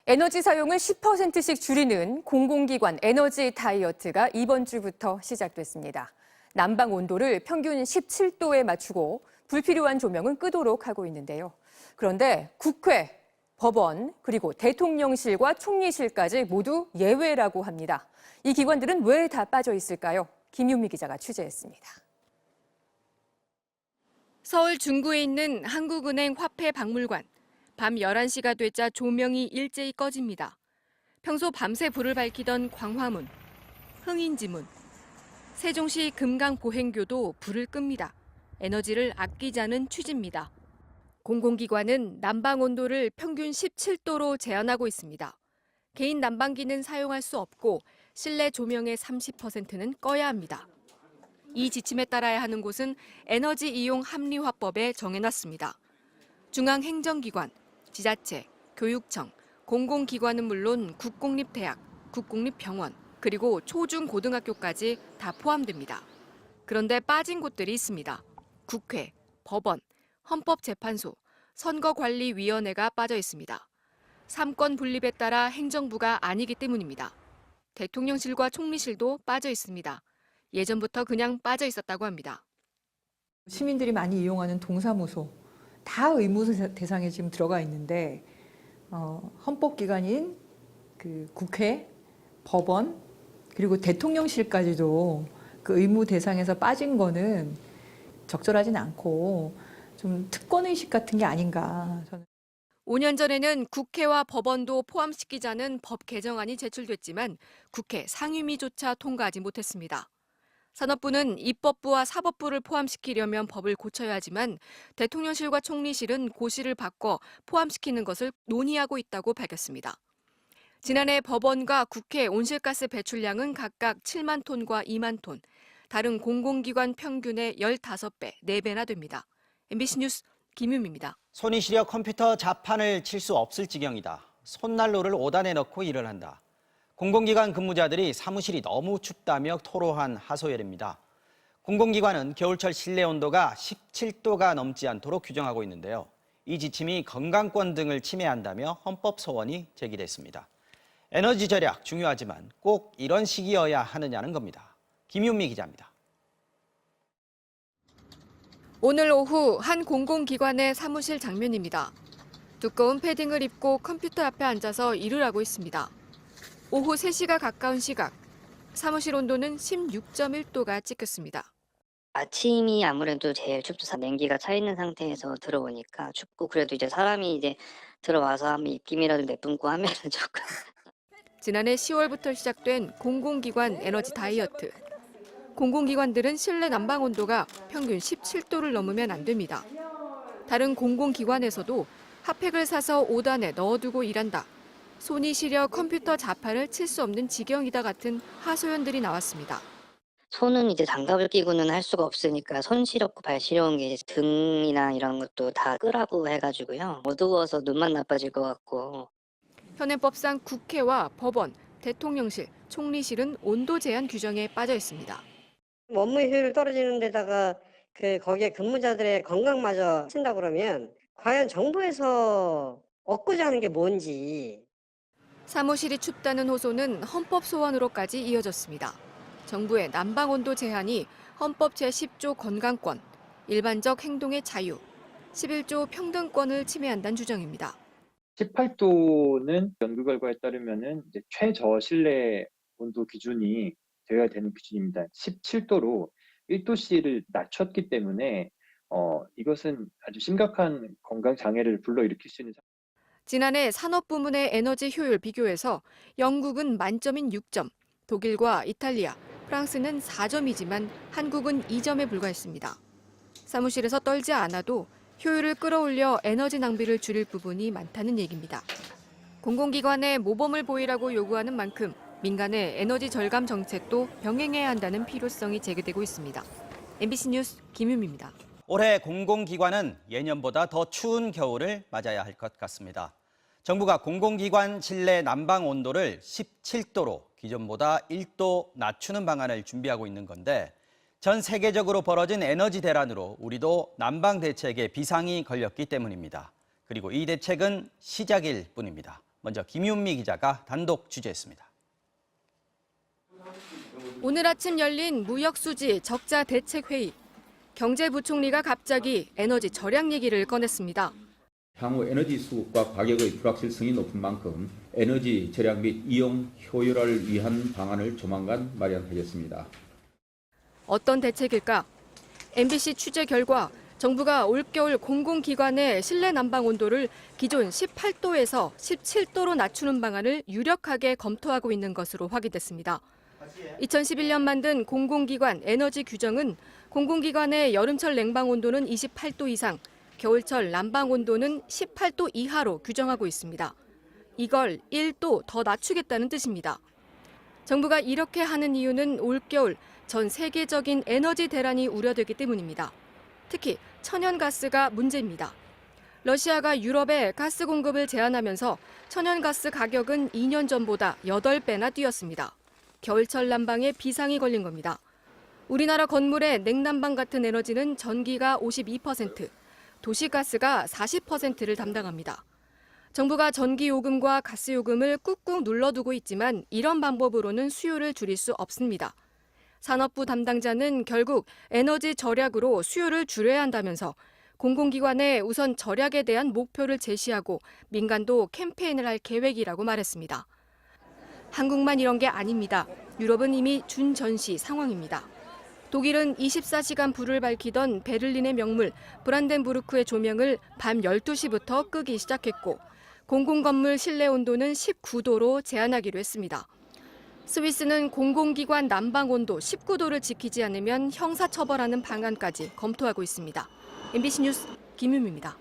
에너지 사용을 10%씩 줄이는 공공기관 에너지 다이어트가 이번 주부터 시작됐습니다. 난방 온도를 평균 17도에 맞추고 불필요한 조명은 끄도록 하고 있는데요. 그런데 국회, 법원, 그리고 대통령실과 총리실까지 모두 예외라고 합니다. 이 기관들은 왜 다 빠져 있을까요? 김윤미 기자가 취재했습니다. 서울 중구에 있는 한국은행 화폐박물관. 밤 11시가 되자 조명이 일제히 꺼집니다. 평소 밤새 불을 밝히던 광화문, 흥인지문, 세종시 금강보행교도 불을 끕니다. 에너지를 아끼자는 취지입니다. 공공기관은 난방 온도를 평균 17도로 제한하고 있습니다. 개인 난방기는 사용할 수 없고 실내 조명의 30%는 꺼야 합니다. 이 지침에 따라야 하는 곳은 에너지 이용 합리화법에 정해놨습니다. 중앙행정기관, 지자체, 교육청, 공공기관은 물론 국공립대학, 국공립병원, 그리고 초중고등학교까지 다 포함됩니다. 그런데 빠진 곳들이 있습니다. 국회, 법원, 헌법재판소, 선거관리위원회가 빠져 있습니다. 삼권 분립에 따라 행정부가 아니기 때문입니다. 대통령실과 총리실도 빠져 있습니다. 예전부터 그냥 빠져 있었다고 합니다. 시민들이 많이 이용하는 동사무소 다 의무 대상에 지금 들어가 있는데 헌법기관인 그 국회, 법원 그리고 대통령실까지도 그 의무 대상에서 빠진 거는 적절하진 않고 좀 특권의식 같은 게 아닌가 저는. 5년 전에는 국회와 법원도 포함시키자는 법 개정안이 제출됐지만 국회 상임위조차 통과하지 못했습니다. 산업부는 입법부와 사법부를 포함시키려면 법을 고쳐야 하지만 대통령실과 총리실은 고시를 바꿔 포함시키는 것을 논의하고 있다고 밝혔습니다. 지난해 법원과 국회 온실가스 배출량은 각각 7만 톤과 2만 톤, 다른 공공기관 평균의 15배, 4배나 됩니다. MBC 뉴스 김윤미입니다. 손이 시려 컴퓨터 자판을 칠 수 없을 지경이다. 손난로를 5단에 넣고 일을 한다. 공공기관 근무자들이 사무실이 너무 춥다며 토로한 하소연입니다. 공공기관은 겨울철 실내 온도가 17도가 넘지 않도록 규정하고 있는데요. 이 지침이 건강권 등을 침해한다며 헌법 소원이 제기됐습니다. 에너지 절약 중요하지만 꼭 이런 시기여야 하느냐는 겁니다. 김윤미 기자입니다. 오늘 오후 한 공공기관의 사무실 장면입니다. 두꺼운 패딩을 입고 컴퓨터 앞에 앉아서 일을 하고 있습니다. 오후 3시가 가까운 시각, 사무실 온도는 16.1도가 찍혔습니다. 아침이 아무래도 제일 춥죠. 냉기가 차 있는 상태에서 들어오니까 춥고 그래도 이제 사람이 이제 들어와서 한번 입김이라도 내뿜고 하면은 조금. 지난해 10월부터 시작된 공공기관 에너지 다이어트. 공공기관들은 실내 난방 온도가 평균 17도를 넘으면 안 됩니다. 다른 공공기관에서도 핫팩을 사서 5단에 넣어두고 일한다. 손이 시려 컴퓨터 자판을 칠 수 없는 지경이다 같은 하소연들이 나왔습니다. 손은 이제 장갑을 끼고는 할 수가 없으니까 손 시렵고 발 시려운 게 이제 등이나 이런 것도 다 끄라고 해가지고요. 어두워서 눈만 나빠질 것 같고. 현행법상 국회와 법원, 대통령실, 총리실은 온도 제한 규정에 빠져 있습니다. 업무 효율 떨어지는 데다가 거기에 근무자들의 건강마저 친다 그러면 과연 정부에서 얻고자 하는 게 뭔지. 사무실이 춥다는 호소는 헌법 소원으로까지 이어졌습니다. 정부의 난방 온도 제한이 헌법 제10조 건강권, 일반적 행동의 자유, 11조 평등권을 침해한다는 주장입니다. 18도는 연구 결과에 따르면은 이제 최저 실내 온도 기준이 되어야 되는 기준입니다. 17도로 1도씨를 낮췄기 때문에 이것은 아주 심각한 건강 장애를 불러일으킬 수 있는. 지난해 산업부문의 에너지 효율 비교에서 영국은 만점인 6점, 독일과 이탈리아, 프랑스는 4점이지만 한국은 2점에 불과했습니다. 사무실에서 떨지 않아도 효율을 끌어올려 에너지 낭비를 줄일 부분이 많다는 얘기입니다. 공공기관에 모범을 보이라고 요구하는 만큼 민간의 에너지 절감 정책도 병행해야 한다는 필요성이 제기되고 있습니다. MBC 뉴스 김윤미입니다. 올해 공공기관은 예년보다 더 추운 겨울을 맞아야 할 것 같습니다. 정부가 공공기관 실내 난방 온도를 17도로 기존보다 1도 낮추는 방안을 준비하고 있는 건데 전 세계적으로 벌어진 에너지 대란으로 우리도 난방 대책에 비상이 걸렸기 때문입니다. 그리고 이 대책은 시작일 뿐입니다. 먼저 김윤미 기자가 단독 취재했습니다. 오늘 아침 열린 무역수지 적자 대책회의. 경제부총리가 갑자기 에너지 절약 얘기를 꺼냈습니다. 향후 에너지 수급과 가격의 불확실성이 높은 만큼 에너지 절약 및 이용 효율화를 위한 방안을 조만간 마련하겠습니다. 어떤 대책일까? MBC 취재 결과 정부가 올겨울 공공기관의 실내 난방 온도를 기존 18도에서 17도로 낮추는 방안을 유력하게 검토하고 있는 것으로 확인됐습니다. 2011년 만든 공공기관 에너지 규정은 공공기관의 여름철 냉방 온도는 28도 이상, 겨울철 난방 온도는 18도 이하로 규정하고 있습니다. 이걸 1도 더 낮추겠다는 뜻입니다. 정부가 이렇게 하는 이유는 올겨울 전 세계적인 에너지 대란이 우려되기 때문입니다. 특히 천연가스가 문제입니다. 러시아가 유럽에 가스 공급을 제한하면서 천연가스 가격은 2년 전보다 8배나 뛰었습니다. 겨울철 난방에 비상이 걸린 겁니다. 우리나라 건물의 냉난방 같은 에너지는 전기가 52%, 도시가스가 40%를 담당합니다. 정부가 전기요금과 가스요금을 꾹꾹 눌러두고 있지만 이런 방법으로는 수요를 줄일 수 없습니다. 산업부 담당자는 결국 에너지 절약으로 수요를 줄여야 한다면서 공공기관에 우선 절약에 대한 목표를 제시하고 민간도 캠페인을 할 계획이라고 말했습니다. 한국만 이런 게 아닙니다. 유럽은 이미 준전시 상황입니다. 독일은 24시간 불을 밝히던 베를린의 명물 브란덴부르크의 조명을 밤 12시부터 끄기 시작했고 공공건물 실내 온도는 19도로 제한하기로 했습니다. 스위스는 공공기관 난방 온도 19도를 지키지 않으면 형사처벌하는 방안까지 검토하고 있습니다. MBC 뉴스 김윤미입니다.